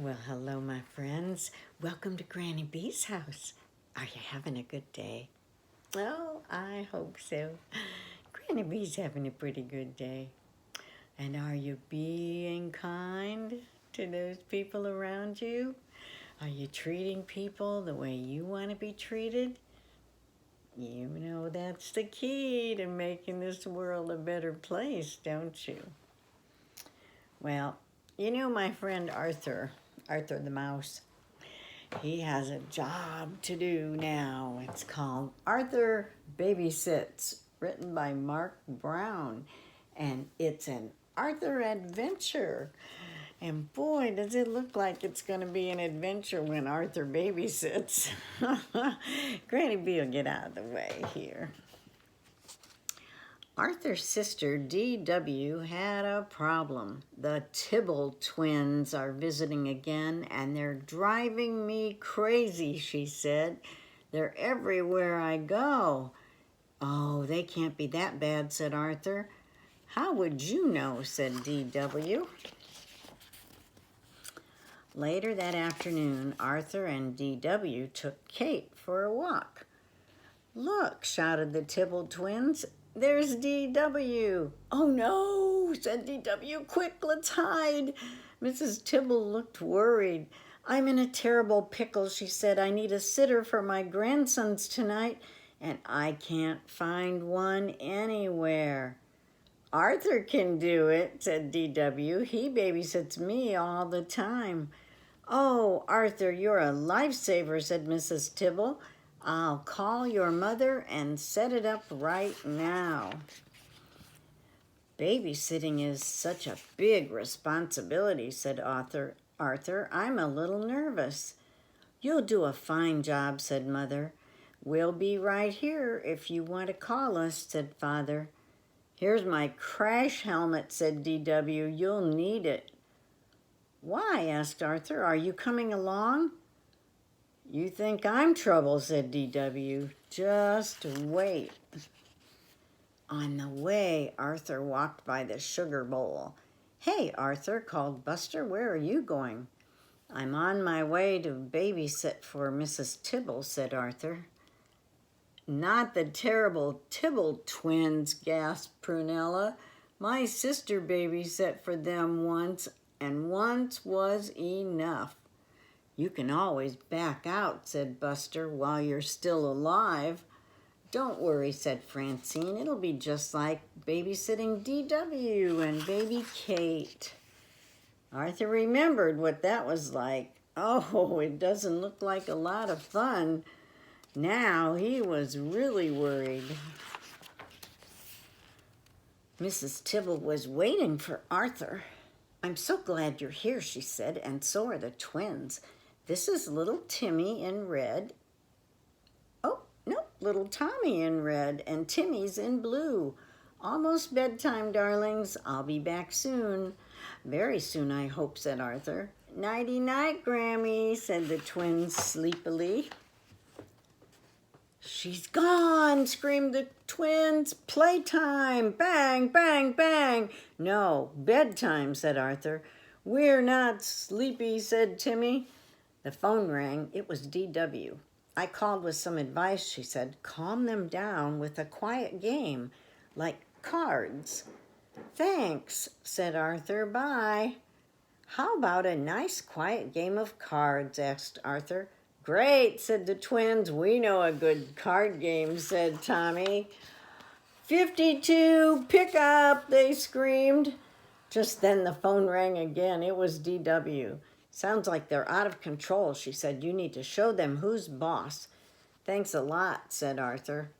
Well, hello, my friends. Welcome to Granny B's house. Are you having a good day? Oh, I hope so. Granny B's having a pretty good day. And are you being kind to those people around you? Are you treating people the way you want to be treated? You know that's the key to making this world a better place, don't you? Well, you know my friend Arthur the mouse. He has a job to do now. It's called Arthur Babysits, written by Mark Brown. And it's an Arthur adventure. And boy, does it look like it's going to be an adventure when Arthur babysits. Granny B will get out of the way here. Arthur's sister, D.W., had a problem. The Tibble twins are visiting again, and they're driving me crazy, she said. They're everywhere I go. Oh, they can't be that bad, said Arthur. How would you know, said D.W. Later that afternoon, Arthur and D.W. took Kate for a walk. Look, shouted the Tibble twins. There's D.W. Oh, no, said D.W. Quick, let's hide. Mrs. Tibble looked worried. I'm in a terrible pickle, she said. I need a sitter for my grandsons tonight, and I can't find one anywhere. Arthur can do it, said D.W. He babysits me all the time. Oh, Arthur, you're a lifesaver, said Mrs. Tibble. I'll call your mother and set it up right now. Babysitting is such a big responsibility, said Arthur. I'm a little nervous. You'll do a fine job, said Mother. We'll be right here if you want to call us, said Father. Here's my crash helmet, said D.W. You'll need it. Why? Asked Arthur. Are you coming along? You think I'm trouble, said D.W. Just wait. On the way, Arthur walked by the sugar bowl. Hey, Arthur, called Buster, where are you going? I'm on my way to babysit for Mrs. Tibble, said Arthur. Not the terrible Tibble twins, gasped Prunella. My sister babysat for them once, and once was enough. You can always back out, said Buster, while you're still alive. Don't worry, said Francine. It'll be just like babysitting D.W. and baby Kate. Arthur remembered what that was like. Oh, it doesn't look like a lot of fun. Now he was really worried. Mrs. Tibble was waiting for Arthur. I'm so glad you're here, she said, and so are the twins. This is little Timmy in red. Oh, no, little Tommy in red, and Timmy's in blue. Almost bedtime, darlings. I'll be back soon. Very soon, I hope, said Arthur. Nighty-night, Grammy, said the twins sleepily. She's gone, screamed the twins. Playtime! Bang, bang, bang! No, bedtime, said Arthur. We're not sleepy, said Timmy. The phone rang. It was D.W. I called with some advice, she said. Calm them down with a quiet game, like cards. Thanks, said Arthur. Bye. How about a nice quiet game of cards, asked Arthur. Great, said the twins. We know a good card game, said Tommy. 52, pick up, they screamed. Just then the phone rang again. It was D.W. Sounds like they're out of control, she said. You need to show them who's boss. Thanks a lot, said Arthur.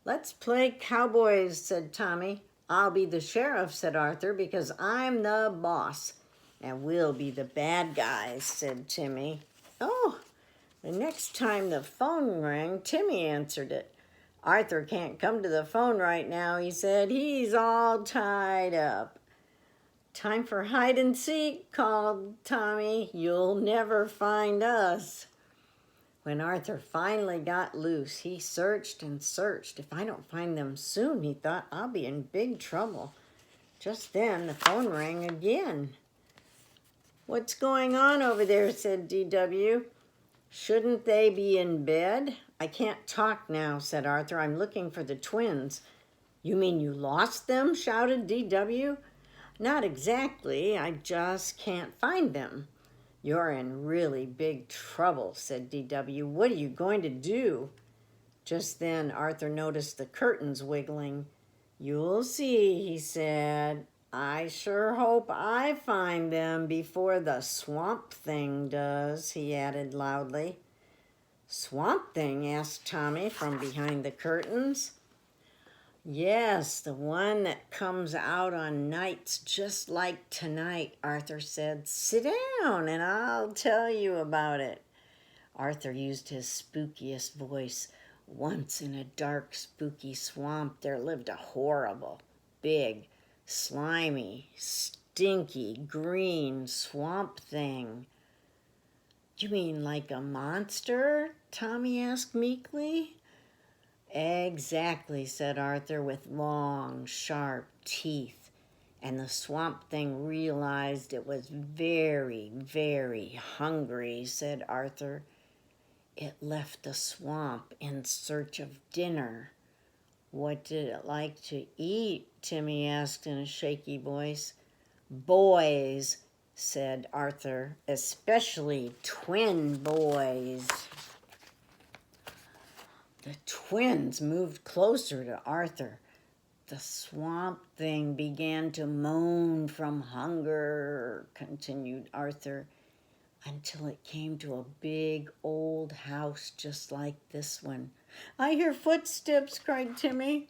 Let's play cowboys, said Tommy. I'll be the sheriff, said Arthur, because I'm the boss. And we'll be the bad guys, said Timmy. Oh, the next time the phone rang, Timmy answered it. Arthur can't come to the phone right now, he said. He's all tied up. Time for hide and seek, called Tommy. You'll never find us. When Arthur finally got loose, he searched and searched. If I don't find them soon, he thought, I'll be in big trouble. Just then, the phone rang again. "What's going on over there?" said DW. "Shouldn't they be in bed?" "I can't talk now," said Arthur. "I'm looking for the twins." "You mean you lost them?" shouted DW. "Not exactly. I just can't find them." "You're in really big trouble," said DW. "What are you going to do?" Just then Arthur noticed the curtains wiggling. "You'll see," he said. "I sure hope I find them before the swamp thing does," he added loudly. "Swamp thing?" asked Tommy from behind the curtains. "Yes, the one that comes out on nights just like tonight," Arthur said. "Sit down and I'll tell you about it." Arthur used his spookiest voice. "Once in a dark, spooky swamp, there lived a horrible, big, slimy, stinky, green swamp thing." "You mean like a monster?" Tommy asked meekly. "Exactly," said Arthur, "with long, sharp teeth. And the swamp thing realized it was very, very hungry," said Arthur. "It left the swamp in search of dinner." "What did it like to eat?" Timmy asked in a shaky voice. "Boys," said Arthur, "especially twin boys." The twins moved closer to Arthur. "The swamp thing began to moan from hunger," continued Arthur, "until it came to a big old house just like this one." "I hear footsteps," cried Timmy.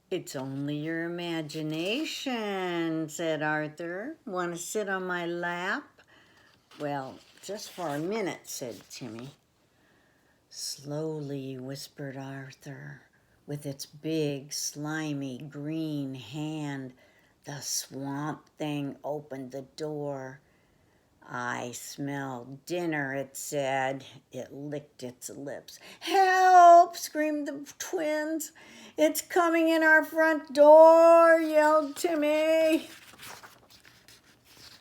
"It's only your imagination," said Arthur. "Want to sit on my lap?" "Well, just for a minute," said Timmy. "Slowly," whispered Arthur. With its big, slimy, green hand, the swamp thing opened the door. "I smell dinner," it said. It licked its lips. "Help!" screamed the twins. "It's coming in our front door!" yelled Timmy.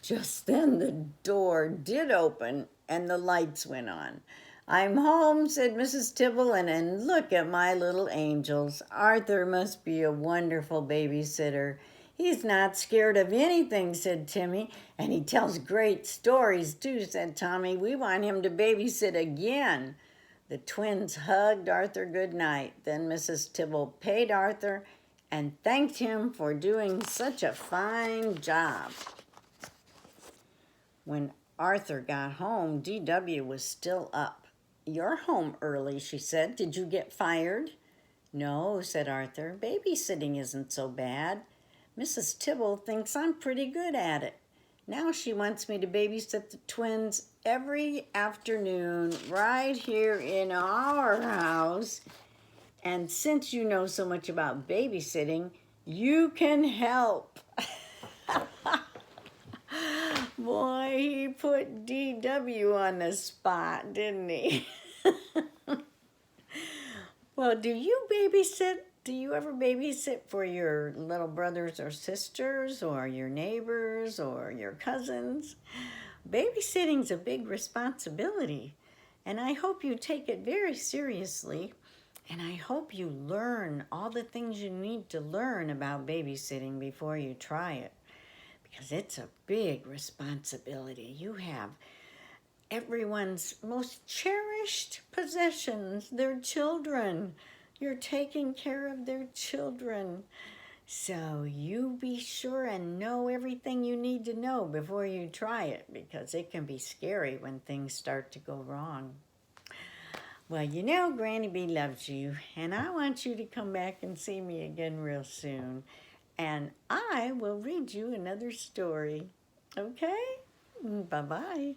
Just then the door did open and the lights went on. "I'm home," said Mrs. Tibble, and look at my little angels. Arthur must be a wonderful babysitter. "He's not scared of anything," said Timmy. "And he tells great stories too," said Tommy. "We want him to babysit again." The twins hugged Arthur goodnight. Then Mrs. Tibble paid Arthur and thanked him for doing such a fine job. When Arthur got home, DW was still up. "You're home early," she said. "Did you get fired?" "No," said Arthur. "Babysitting isn't so bad. Mrs. Tibble thinks I'm pretty good at it. Now she wants me to babysit the twins every afternoon right here in our house. And since you know so much about babysitting, you can help." Boy, he put DW on the spot, didn't he? Well, do you babysit? Do you ever babysit for your little brothers or sisters or your neighbors or your cousins? Babysitting's a big responsibility, and I hope you take it very seriously, and I hope you learn all the things you need to learn about babysitting before you try it, because it's a big responsibility. You have everyone's most cherished possessions, their children. You're taking care of their children. So you be sure and know everything you need to know before you try it, because it can be scary when things start to go wrong. Well, you know Granny B loves you, and I want you to come back and see me again real soon. And I will read you another story. Okay? Bye-bye.